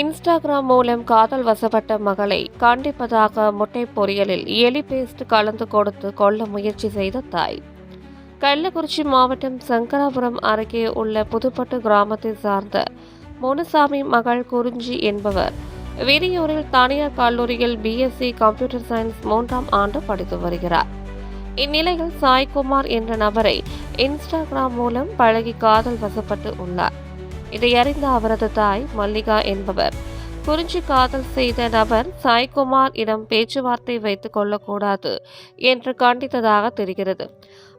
Instagram மூலம் காதல் வசப்பட்ட மகளை காண்பிப்பதாக முட்டை பொரியலில் எலி பேஸ்ட் கலந்து கொடுத்து கொல்ல முயற்சி செய்த தாய். கள்ளக்குறிச்சி மாவட்டம் சங்கராபுரம் அருகே உள்ள புதுப்பட்டு கிராமத்தை சார்ந்த முனுசாமி மகள் குறிஞ்சி என்பவர் விரியூரில் தனியார் கல்லூரியில் பிஎஸ்சி கம்ப்யூட்டர் சயின்ஸ் 3ஆம் ஆண்டு படித்து வருகிறார். இந்நிலையில் சாய்குமார் என்ற நபரை இன்ஸ்டாகிராம் மூலம் பழகி காதல் வசப்பட்டு உள்ளார். இதை அறிந்த அவரது தாய் மல்லிகா என்பவர் குறிஞ்சி காதல் செய்த நபர் சாய்குமார் இடம் பேச்சுவார்த்தை வைத்துக் கொள்ளக்கூடாது என்று கண்டித்ததாக தெரிகிறது.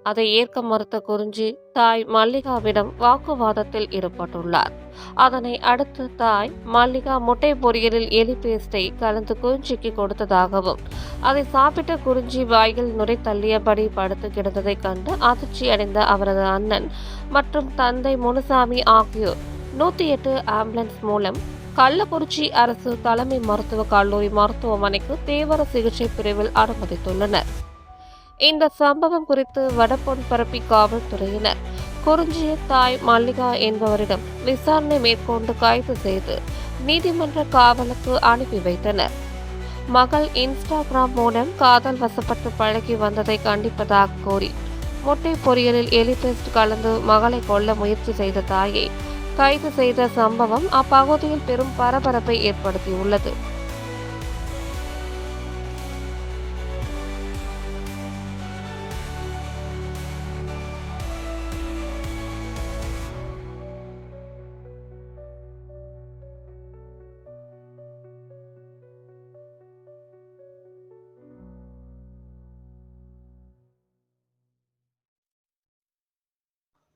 அதை ஏற்க மறுத்த குறிஞ்சி தாய் மல்லிகாவிடம் வாக்குவாதத்தில் ஈடுபட்டுள்ளார். அதனை அடுத்து தாய் மல்லிகா முட்டை பொரியலில் எலி பேஸ்டை கலந்து குறிஞ்சிக்கு கொடுத்ததாகவும் அதை சாப்பிட்ட குறிஞ்சி வாயில் நுரை தள்ளியபடி படுத்து கிடந்ததை கண்டு அதிர்ச்சி அடைந்த அவரது அண்ணன் மற்றும் தந்தை முனுசாமி ஆகியோர் 108 ஆம்புலன்ஸ் மூலம் கள்ளக்குறிச்சி அரசு தலைமை மருத்துவக் கல்லூரி மருத்துவமனைக்கு தீவிர சிகிச்சை பிரிவில் அனுமதித்துள்ளனர். இந்த சம்பவம் குறித்து வடபொன்பரப்பி காவல்துறையினர் குறிஞ்சிய தாய் மல்லிகா என்பவரிடம் விசாரணை மேற்கொண்டு கைது செய்து நீதிமன்ற காவலுக்கு அனுப்பி வைத்தனர். மகள் இன்ஸ்டாகிராம் மூலம் காதல் வசப்பட்டு பழகி வந்ததை கண்டிப்பதாக கூறி முட்டை பொரியலில் எலி பேஸ்ட் கலந்து மகளை கொல்ல முயற்சி செய்த தாயை கைது செய்த சம்பவம் அப்பகுதியில் பெரும் பரபரப்பை ஏற்படுத்தியுள்ளது.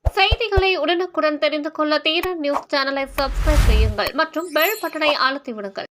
செய்திகளை உடனுக்குடன் தெரிந்து கொள்ள தீரன் நியூஸ் சேனலை சப்ஸ்கிரைப் செய்யுங்கள் மற்றும் பெல் பட்டனை அழுத்தி விடுங்கள்.